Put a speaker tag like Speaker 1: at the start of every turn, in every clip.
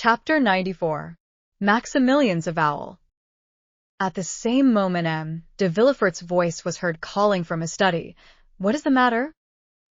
Speaker 1: Chapter 94. Maximilian's Avowal. At the same moment M. de Villefort's voice was heard calling from his study. "What is the matter?"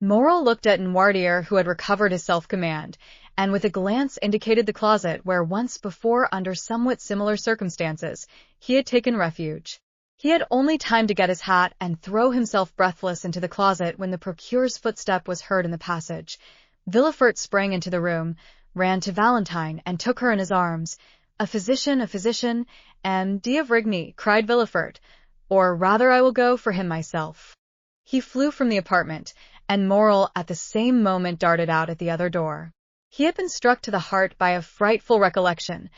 Speaker 1: Morel looked at Noirtier, who had recovered his self-command, and with a glance indicated the closet where once before, under somewhat similar circumstances, he had taken refuge. He had only time to get his hat and throw himself breathless into the closet when the procureur's footstep was heard in the passage. Villefort sprang into the room, ran to Valentine, and took her in his arms. A physician, and d'Avrigny," cried Villefort, "or rather I will go for him myself." He flew from the apartment, and Morel at the same moment darted out at the other door. He had been struck to the heart by a frightful recollection.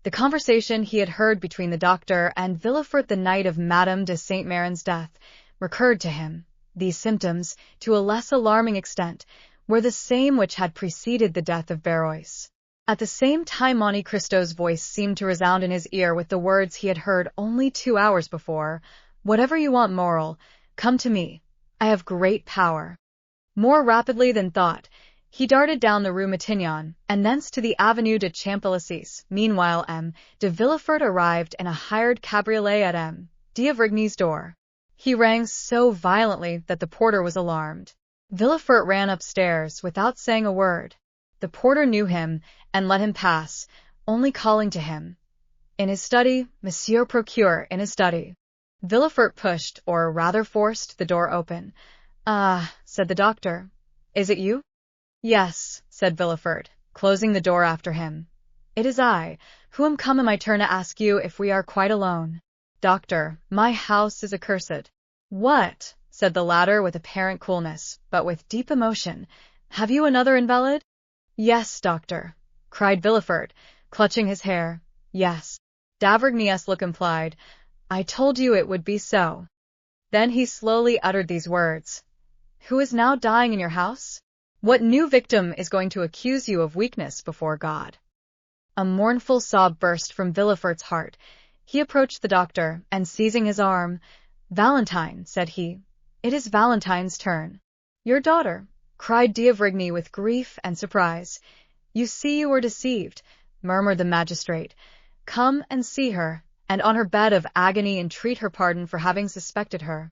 Speaker 1: The conversation he had heard between the doctor and Villefort the night of Madame de Saint-Méran's death recurred to him. These symptoms, to a less alarming extent, were the same which had preceded the death of Barrois. At the same time Monte Cristo's voice seemed to resound in his ear with the words he had heard only 2 hours before. "Whatever you want, Morel, come to me. I have great power." More rapidly than thought, he darted down the Rue Matignon, and thence to the Avenue de Champs-Élysées. Meanwhile M. de Villefort arrived in a hired cabriolet at M. d'Avrigny's door. He rang so violently that the porter was alarmed. Villefort ran upstairs without saying a word. The porter knew him and let him pass, only calling to him. "In his study, Monsieur Procureur, in his study." Villefort pushed, or rather forced, the door open. "Ah," said the doctor. "Is it you?" "Yes," said Villefort, closing the door after him. "It is I, who am come in my turn to ask you if we are quite alone." "Doctor, my house is accursed." "What?" said the latter with apparent coolness, but with deep emotion. "Have you another invalid?" "Yes, doctor," cried Villefort, clutching his hair. "Yes." D'Avrigny's look implied, "I told you it would be so." Then he slowly uttered these words. "Who is now dying in your house? What new victim is going to accuse you of weakness before God?" A mournful sob burst from Villefort's heart. He approached the doctor, and seizing his arm, "Valentine," said he, "it is Valentine's turn." "Your daughter?" cried d'Avrigny with grief and surprise. "You see you were deceived," murmured the magistrate. "Come and see her, and on her bed of agony entreat her pardon for having suspected her."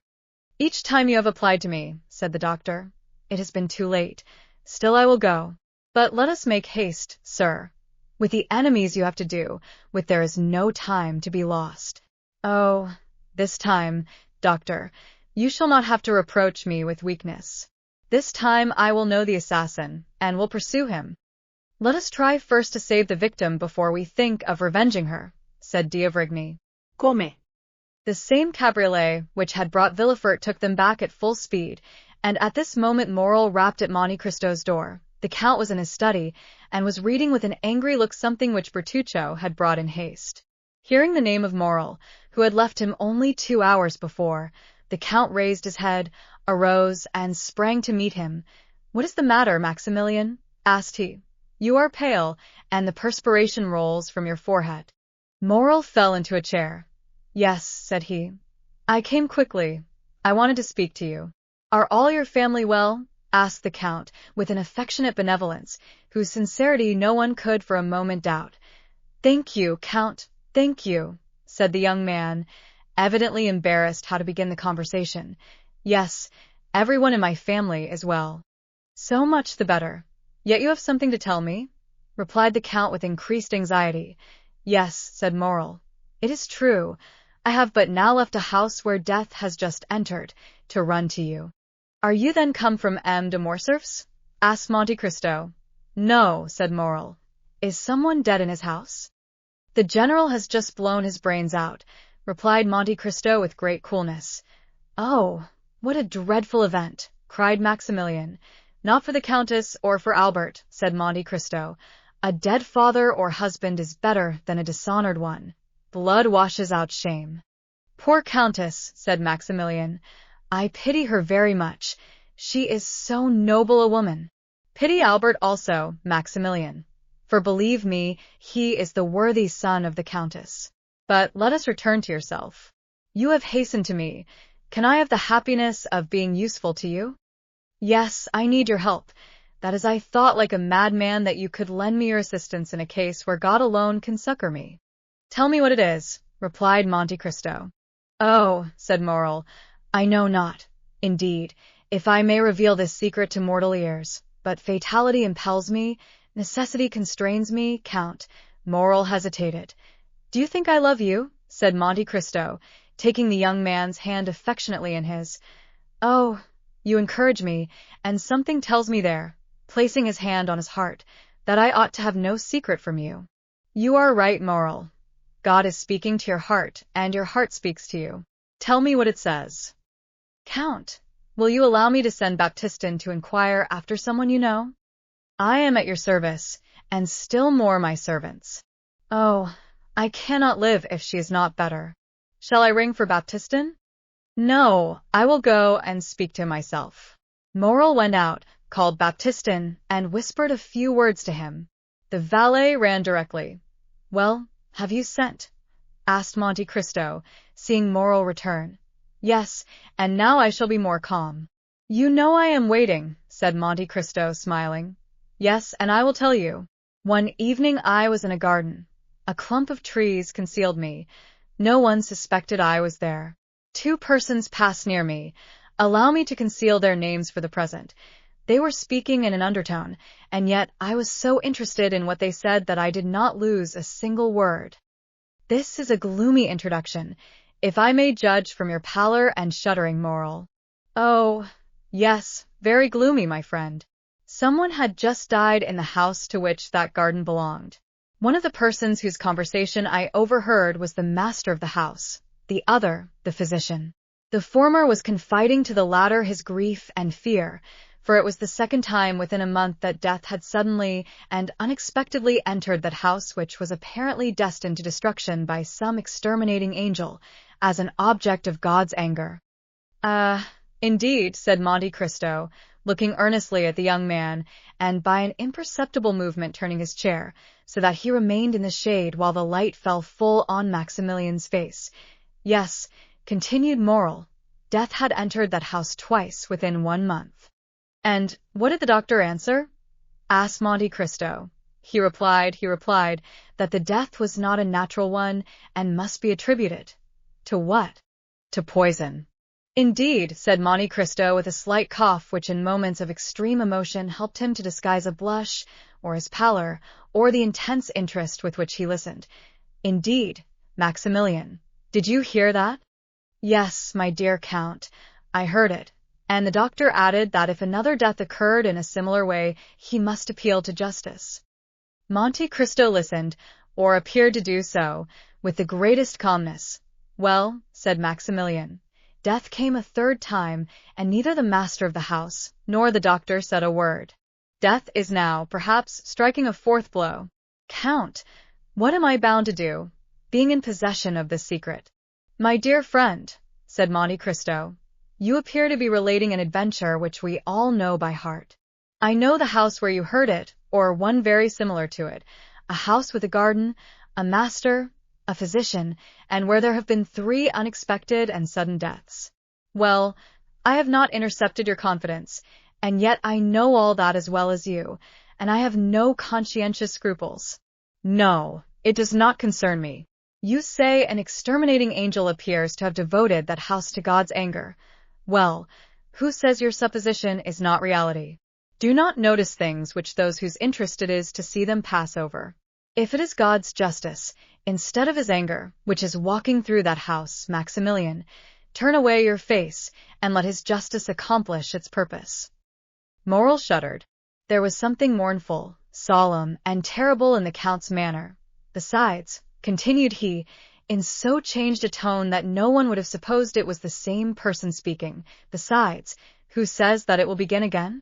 Speaker 1: "Each time you have applied to me," said the doctor, "it has been too late. Still I will go. But let us make haste, sir. With the enemies you have to do with there is no time to be lost." "Oh, this time, doctor, you shall not have to reproach me with weakness. This time I will know the assassin, and will pursue him." "Let us try first to save the victim before we think of revenging her," said d'Avrigny.
Speaker 2: "Come."
Speaker 1: The same cabriolet which had brought Villefort took them back at full speed, and at this moment Morel rapped at Monte Cristo's door. The Count was in his study, and was reading with an angry look something which Bertuccio had brought in haste. Hearing the name of Morel, who had left him only 2 hours before, the Count raised his head, arose, and sprang to meet him. "What is the matter, Maximilien?" asked he. "You are pale, and the perspiration rolls from your forehead." Morel fell into a chair. "Yes," said he. "I came quickly. I wanted to speak to you." "Are all your family well?" asked the Count, with an affectionate benevolence, whose sincerity no one could for a moment doubt. "Thank you, Count, thank you," said the young man, evidently embarrassed how to begin the conversation. "Yes, everyone in my family is well." "So much the better. Yet you have something to tell me?" replied the Count with increased anxiety. "Yes," said Morel. "It is true. I have but now left a house where death has just entered, to run to you." "Are you then come from M. de Morcerf's?" asked Monte Cristo. "No," said Morel. "Is someone dead in his house?" "The general has just blown his brains out," replied Monte Cristo with great coolness. "Oh, what a dreadful event!" cried Maximilien. "Not for the Countess or for Albert," said Monte Cristo. "A dead father or husband is better than a dishonored one. Blood washes out shame." "Poor Countess," said Maximilien. "I pity her very much. She is so noble a woman." "Pity Albert also, Maximilien, for believe me, he is the worthy son of the Countess. But let us return to yourself. You have hastened to me. Can I have the happiness of being useful to you?" "Yes, I need your help. That is, I thought like a madman that you could lend me your assistance in a case where God alone can succor me. Tell me what it is, replied Monte Cristo. Oh, said Morrel, I know not, indeed, if I may reveal this secret to mortal ears, but fatality impels me, necessity constrains me, Count. Morrel hesitated. Do you think I love you? Said Monte Cristo, taking the young man's hand affectionately in his. Oh, you encourage me, and something tells me there, placing his hand on his heart, that I ought to have no secret from you. You are right, Morrel. God is speaking to your heart, and your heart speaks to you. Tell me what it says. Count, will you allow me to send Baptistin to inquire after someone you know? I am at your service, and still more my servants. Oh, I cannot live if she is not better. Shall I ring for Baptistin? No, I will go and speak to him myself. Morrel went out, called Baptistin, and whispered a few words to him. The valet ran directly. Well, have you sent? Asked Monte Cristo, seeing Morrel return. Yes, and now I shall be more calm. You know I am waiting, said Monte Cristo, smiling. Yes, and I will tell you. One evening I was in a garden. A clump of trees concealed me. No one suspected I was there. Two persons passed near me. Allow me to conceal their names for the present. They were speaking in an undertone, and yet I was so interested in what they said that I did not lose a single word. This is a gloomy introduction, if I may judge from your pallor and shuddering, Morrel. Oh, yes, very gloomy, my friend. Someone had just died in the house to which that garden belonged. One of the persons whose conversation I overheard was the master of the house, the other, the physician. The former was confiding to the latter his grief and fear, for it was the second time within a month that death had suddenly and unexpectedly entered that house which was apparently destined to destruction by some exterminating angel, as an object of God's anger. Indeed, said Monte Cristo, looking earnestly at the young man, and by an imperceptible movement turning his chair, so that he remained in the shade while the light fell full on Maximilian's face. Yes, continued Morrel, death had entered that house twice within 1 month. And what did the doctor answer? Asked Monte Cristo. He replied that the death was not a natural one and must be attributed. To what? To poison. Indeed, said Monte Cristo with a slight cough which in moments of extreme emotion helped him to disguise a blush, or his pallor, or the intense interest with which he listened. Indeed, Maximilien, did you hear that? Yes, my dear Count, I heard it, and the doctor added that if another death occurred in a similar way, he must appeal to justice. Monte Cristo listened, or appeared to do so, with the greatest calmness. Well, said Maximilien, death came a third time, and neither the master of the house nor the doctor said a word. Death is now, perhaps, striking a fourth blow. Count, what am I bound to do, being in possession of this secret? My dear friend, said Monte Cristo, you appear to be relating an adventure which we all know by heart. I know the house where you heard it, or one very similar to it, a house with a garden, a master, a physician, and where there have been 3 unexpected and sudden deaths. Well, I have not intercepted your confidence, and yet I know all that as well as you, and I have no conscientious scruples. No, it does not concern me. You say an exterminating angel appears to have devoted that house to God's anger. Well, who says your supposition is not reality? Do not notice things which those whose interest it is to see them pass over. If it is God's justice, instead of his anger, which is walking through that house, Maximilien, turn away your face, and let his justice accomplish its purpose. Morrel shuddered. There was something mournful, solemn, and terrible in the Count's manner. Besides, continued he, in so changed a tone that no one would have supposed it was the same person speaking. Besides, who says that it will begin again?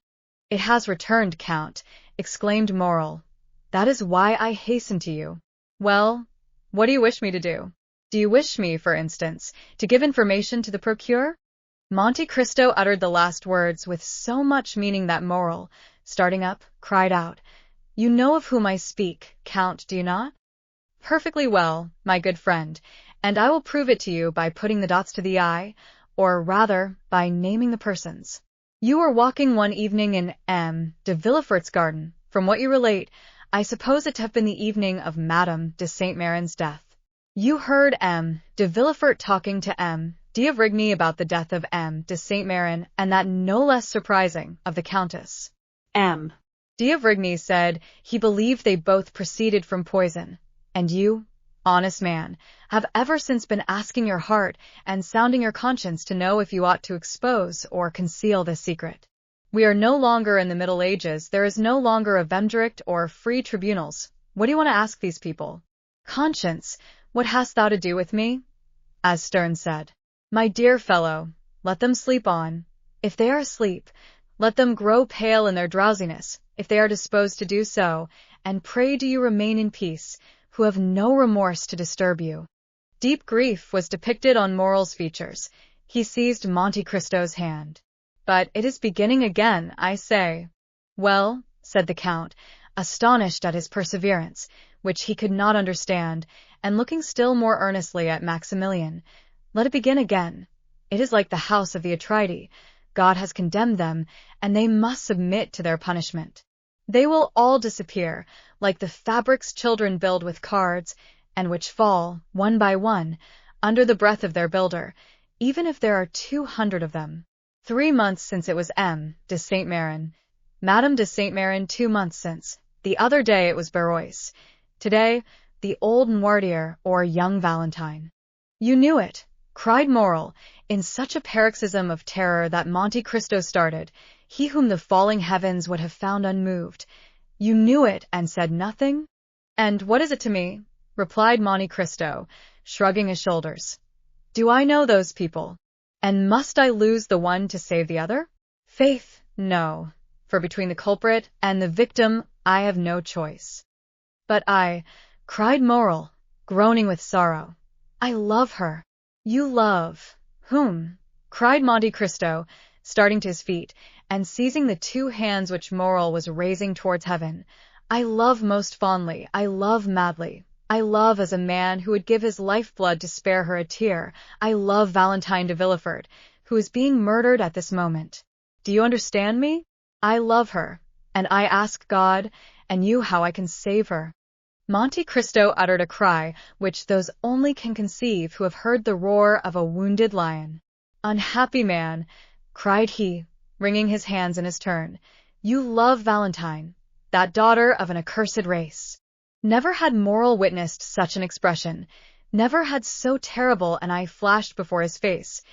Speaker 1: It has returned, Count, exclaimed Morrel. That is why I hasten to you. Well, what do you wish me to do? Do you wish me, for instance, to give information to the procureur? Monte Cristo uttered the last words with so much meaning that Morrel, starting up, cried out, You know of whom I speak, Count, do you not? Perfectly well, my good friend, and I will prove it to you by putting the dots to the I, or rather, by naming the persons. You were walking one evening in de Villefort's garden. From what you relate, I suppose it to have been the evening of Madame de Saint-Mérin's death. You heard de Villefort talking to d'Avrigny about the death of de Saint-Mérin, and that no less surprising, of the Countess. D'Avrigny said he believed they both proceeded from poison, and you, honest man, have ever since been asking your heart and sounding your conscience to know if you ought to expose or conceal this secret. We are no longer in the Middle Ages. There is no longer a Venderict or free tribunals. What do you want to ask these people? Conscience, what hast thou to do with me? As Sterne said. My dear fellow, let them sleep on. If they are asleep, let them grow pale in their drowsiness, if they are disposed to do so, and pray do you remain in peace, who have no remorse to disturb you. Deep grief was depicted on Morel's features. He seized Monte Cristo's hand. But it is beginning again, I say. Well, said the Count, astonished at his perseverance, which he could not understand, and looking still more earnestly at Maximilian, let it begin again. It is like the house of the Atridae. God has condemned them, and they must submit to their punishment. They will all disappear, like the fabrics children build with cards, and which fall, one by one, under the breath of their builder, even if there are 200 of them. 3 months since it was de Saint-Mérin. Madame de Saint-Mérin 2 months since. The other day it was Barrois. Today, the old Noirtier, or young Valentine. You knew it, cried Morel, in such a paroxysm of terror that Monte Cristo started, he whom the falling heavens would have found unmoved. You knew it and said nothing? And what is it to me? Replied Monte Cristo, shrugging his shoulders. Do I know those people? And must I lose the one to save the other? Faith, no, for between the culprit and the victim I have no choice. But I, cried Morel, groaning with sorrow, I love her. You love whom? Cried Monte Cristo, starting to his feet, and seizing the 2 hands which Morel was raising towards heaven. I love most fondly, I love madly. I love as a man who would give his lifeblood to spare her a tear. I love Valentine de Villefort, who is being murdered at this moment. Do you understand me? I love her, and I ask God and you how I can save her. Monte Cristo uttered a cry which those only can conceive who have heard the roar of a wounded lion. Unhappy man, cried he, wringing his hands in his turn, you love Valentine, that daughter of an accursed race. Never had Morel witnessed such an expression. Never had so terrible an eye flashed before his face.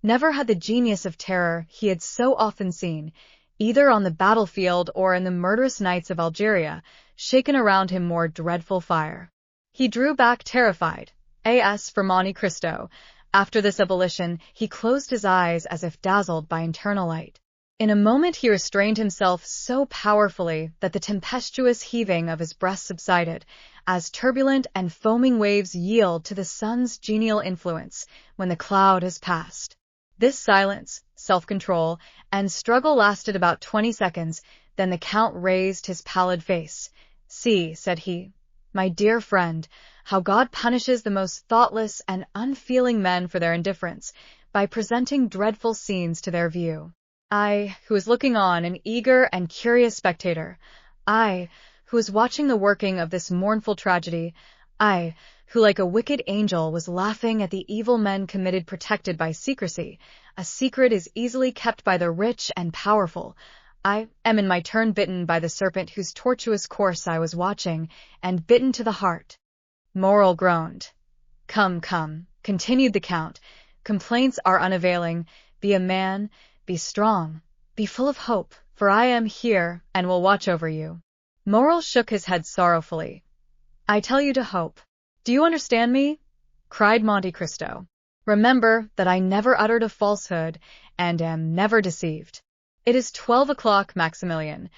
Speaker 1: Never had the genius of terror he had so often seen, either on the battlefield or in the murderous nights of Algeria, shaken around him more dreadful fire. He drew back terrified. As for Monte Cristo, after this ebullition, he closed his eyes as if dazzled by internal light. In a moment he restrained himself so powerfully that the tempestuous heaving of his breast subsided, as turbulent and foaming waves yield to the sun's genial influence when the cloud has passed. This silence, self-control, and struggle lasted about 20 seconds, then the Count raised his pallid face. See, said he, my dear friend, how God punishes the most thoughtless and unfeeling men for their indifference, by presenting dreadful scenes to their view. I, who was looking on, an eager and curious spectator, I, who was watching the working of this mournful tragedy, I, who like a wicked angel was laughing at the evil men committed protected by secrecy. A secret is easily kept by the rich and powerful. I am in my turn bitten by the serpent whose tortuous course I was watching, and bitten to the heart. Morel groaned. Come, come, continued the Count, complaints are unavailing. Be a man, be strong, be full of hope, for I am here and will watch over you. Morel shook his head sorrowfully. I tell you to hope. Do you understand me? Cried Monte Cristo. Remember that I never uttered a falsehood and am never deceived. It is 12 o'clock, Maximilian.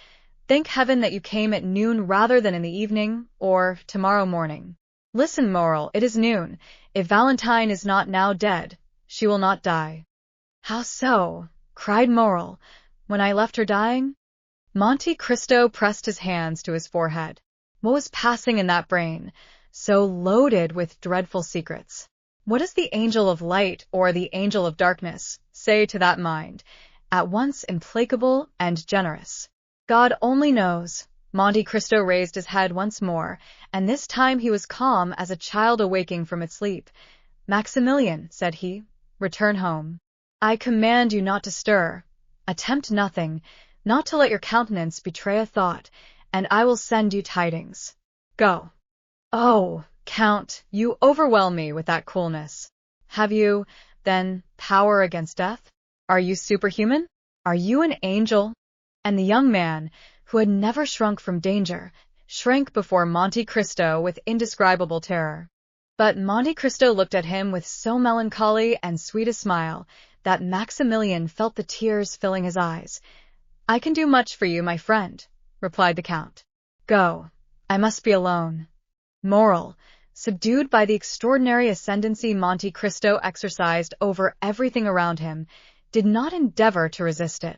Speaker 1: Thank heaven that you came at noon rather than in the evening, or tomorrow morning. Listen, Morel, it is noon. If Valentine is not now dead, she will not die. How so? Cried Morel. When I left her dying? Monte Cristo pressed his hands to his forehead. What was passing in that brain, so loaded with dreadful secrets? What does the angel of light or the angel of darkness say to that mind, at once implacable and generous. God only knows. Monte Cristo raised his head once more, and this time he was calm as a child awaking from its sleep. Maximilian, said he, return home. I command you not to stir. Attempt nothing, not to let your countenance betray a thought, and I will send you tidings. Go. Oh, Count, you overwhelm me with that coolness. Have you, then, power against death? Are you superhuman? Are you an angel? And the young man, who had never shrunk from danger, shrank before Monte Cristo with indescribable terror. But Monte Cristo looked at him with so melancholy and sweet a smile that Maximilian felt the tears filling his eyes. I can do much for you, my friend, replied the Count. Go. I must be alone. Moral. Subdued by the extraordinary ascendancy Monte Cristo exercised over everything around him, did not endeavor to resist it.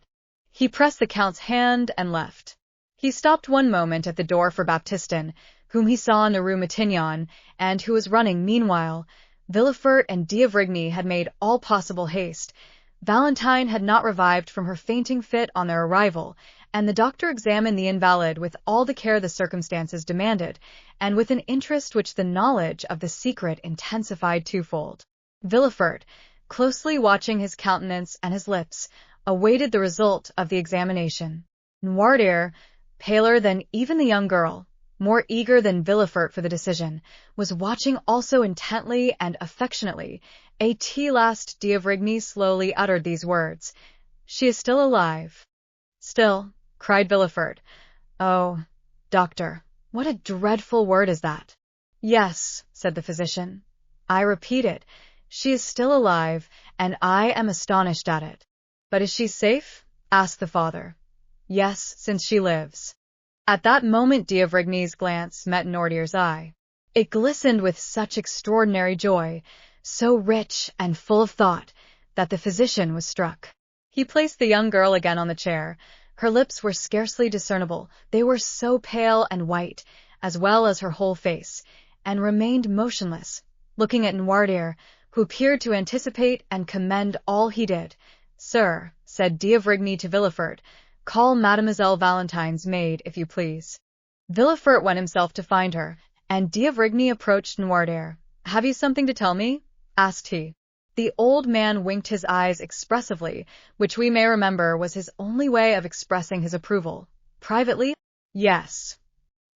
Speaker 1: He pressed the Count's hand and left. He stopped one moment at the door for Baptistin, whom he saw in the Rue Matignon, and who was running meanwhile. Villefort and d'Avrigny had made all possible haste. Valentine had not revived from her fainting fit on their arrival, and the doctor examined the invalid with all the care the circumstances demanded, and with an interest which the knowledge of the secret intensified twofold. Villefort, closely watching his countenance and his lips, awaited the result of the examination. Noirtier, paler than even the young girl, more eager than Villefort for the decision, was watching also intently and affectionately. At last d'Avrigny slowly uttered these words. She is still alive. Still, cried Villefort. Oh, doctor, what a dreadful word is that. Yes, said the physician. I repeat it. She is still alive, and I am astonished at it. But is she safe? Asked the father. Yes, since she lives. At that moment d'Avrigny's glance met Noirtier's eye. It glistened with such extraordinary joy, so rich and full of thought, that the physician was struck. He placed the young girl again on the chair. Her lips were scarcely discernible, they were so pale and white, as well as her whole face, and remained motionless, looking at Noirtier, who appeared to anticipate and commend all he did. Sir, said d'Avrigny to Villefort, call Mademoiselle Valentine's maid, if you please. Villefort went himself to find her, and d'Avrigny approached Noirtier. Have you something to tell me? Asked he. The old man winked his eyes expressively, which we may remember was his only way of expressing his approval. Privately? Yes.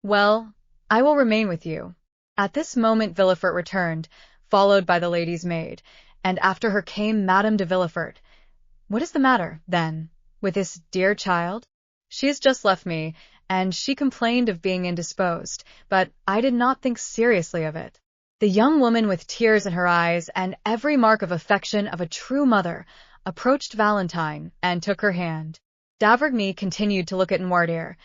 Speaker 1: Well, I will remain with you. At this moment Villefort returned, followed by the lady's maid, and after her came Madame de Villefort. What is the matter, then, with this dear child? She has just left me, and she complained of being indisposed, but I did not think seriously of it. The young woman, with tears in her eyes and every mark of affection of a true mother, approached Valentine and took her hand. D'Avrigny continued to look at Noirtier.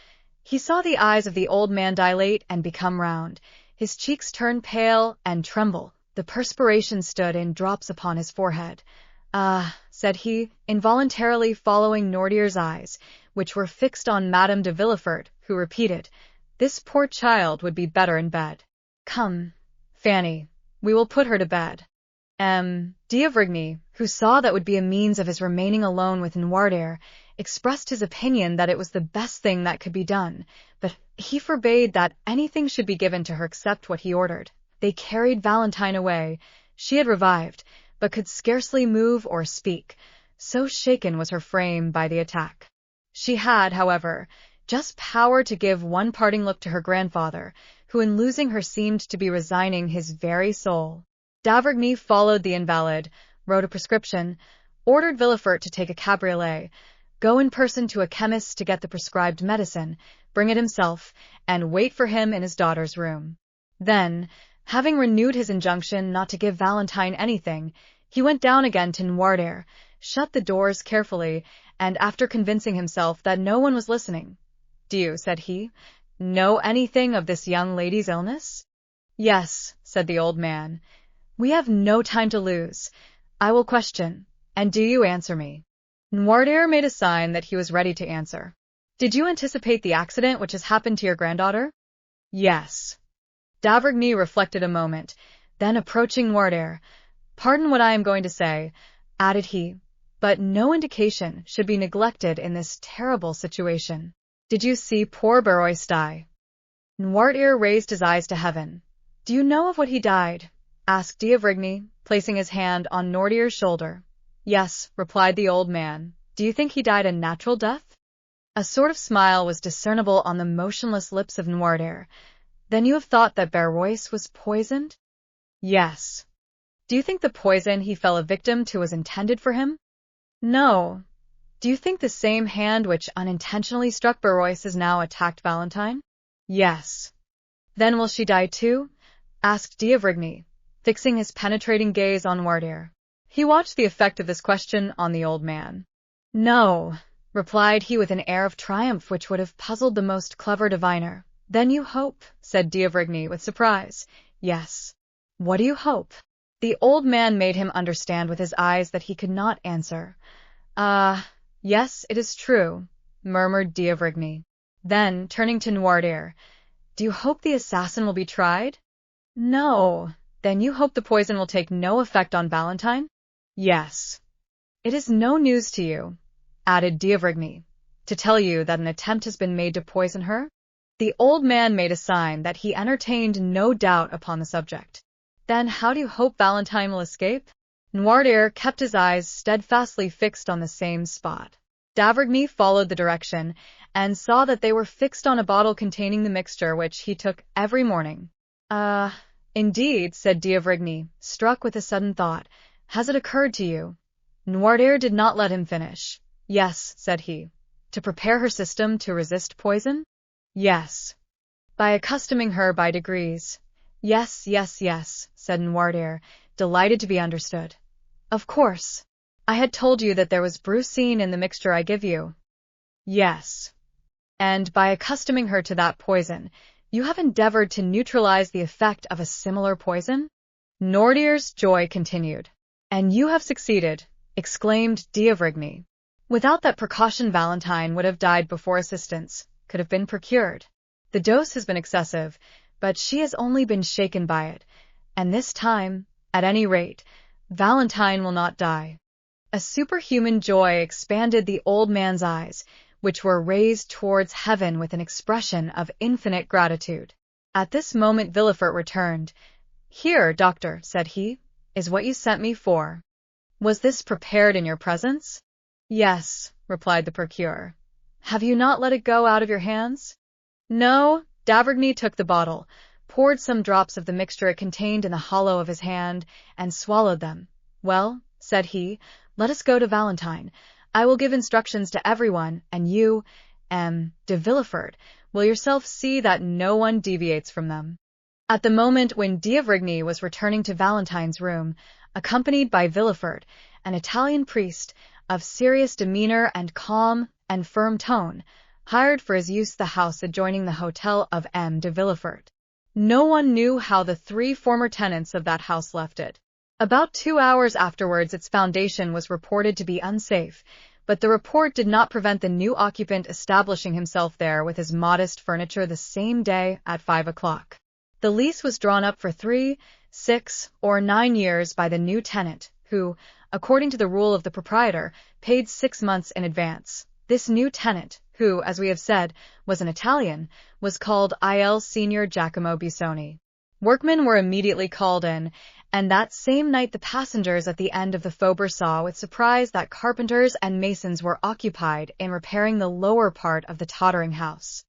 Speaker 1: He saw the eyes of the old man dilate and become round, his cheeks turn pale and tremble, the perspiration stood in drops upon his forehead. Ah, said he, involuntarily following Noirtier's eyes, which were fixed on Madame de Villefort, who repeated, this poor child would be better in bed. Come, Fanny, we will put her to bed. D'Avrigny, who saw that would be a means of his remaining alone with Noirtier, expressed his opinion that it was the best thing that could be done, but he forbade that anything should be given to her except what he ordered. They carried Valentine away. She had revived, but could scarcely move or speak, so shaken was her frame by the attack. She had, however, just power to give one parting look to her grandfather, who in losing her seemed to be resigning his very soul. D'Avrigny followed the invalid, wrote a prescription, ordered Villefort to take a cabriolet, go in person to a chemist to get the prescribed medicine, bring it himself, and wait for him in his daughter's room. Then, having renewed his injunction not to give Valentine anything, he went down again to Noirtier, shut the doors carefully, and after convincing himself that no one was listening, "Do you," said he, "know anything of this young lady's illness?" "Yes," said the old man. "We have no time to lose. I will question, and do you answer me?" Noirtier made a sign that he was ready to answer. "Did you anticipate the accident which has happened to your granddaughter?" "Yes." D'Avrigny reflected a moment, then approaching Noirtier, "Pardon what I am going to say," added he, But no indication should be neglected in this terrible situation. Did you see poor Barrois die? Noirtier raised his eyes to heaven. Do you know of what he died? Asked d'Avrigny, placing his hand on Noirtier's shoulder. Yes, replied the old man. Do you think he died a natural death? A sort of smile was discernible on the motionless lips of Noirtier. Then you have thought that Barrois was poisoned? Yes. Do you think the poison he fell a victim to was intended for him? No. Do you think the same hand which unintentionally struck Barrois has now attacked Valentine? Yes. Then will she die too? Asked d'Avrigny, fixing his penetrating gaze on Noirtier. He watched the effect of this question on the old man. No, replied he with an air of triumph which would have puzzled the most clever diviner. Then you hope, said d'Avrigny with surprise. Yes. What do you hope? The old man made him understand with his eyes that he could not answer. Yes, it is true, murmured d'Avrigny. Then, turning to Noirtier, do you hope the assassin will be tried? No. Then you hope the poison will take no effect on Valentine? Yes. It is no news to you, added d'Avrigny, to tell you that an attempt has been made to poison her? The old man made a sign that he entertained no doubt upon the subject. Then how do you hope Valentine will escape? Noirtier kept his eyes steadfastly fixed on the same spot. D'Avrigny followed the direction, and saw that they were fixed on a bottle containing the mixture which he took every morning. Indeed, said d'Avrigny, struck with a sudden thought. Has it occurred to you? Noirtier did not let him finish. Yes, said he. To prepare her system to resist poison? Yes. By accustoming her by degrees. Yes, said Noirtier, delighted to be understood. Of course. I had told you that there was brucine in the mixture I give you. Yes. And by accustoming her to that poison, you have endeavored to neutralize the effect of a similar poison? Noirtier's joy continued. And you have succeeded, exclaimed d'Avrigny. Without that precaution Valentine would have died before assistance could have been procured. The dose has been excessive, but she has only been shaken by it, and this time, at any rate, Valentine will not die. A superhuman joy expanded the old man's eyes, which were raised towards heaven with an expression of infinite gratitude. At this moment Villefort returned. Here, doctor, said he, is what you sent me for. Was this prepared in your presence? Yes, replied the procureur. Have you not let it go out of your hands? No. d'Avrigny took the bottle, poured some drops of the mixture it contained in the hollow of his hand, and swallowed them. Well, said he, let us go to Valentine. I will give instructions to everyone, and you, de Villefort, will yourself see that no one deviates from them. At the moment when d'Avrigny was returning to Valentine's room, accompanied by Villefort, an Italian priest, of serious demeanor and calm and firm tone, hired for his use the house adjoining the hotel of M. de Villefort. No one knew how the 3 former tenants of that house left it. About 2 hours afterwards its foundation was reported to be unsafe, but the report did not prevent the new occupant establishing himself there with his modest furniture the same day at 5 o'clock. The lease was drawn up for 3, 6, or 9 years by the new tenant, who, according to the rule of the proprietor, paid 6 months in advance. This new tenant, who, as we have said, was an Italian, was called Il Signor Giacomo Bisoni. Workmen were immediately called in, and that same night the passengers at the end of the Faubourg saw with surprise that carpenters and masons were occupied in repairing the lower part of the tottering house.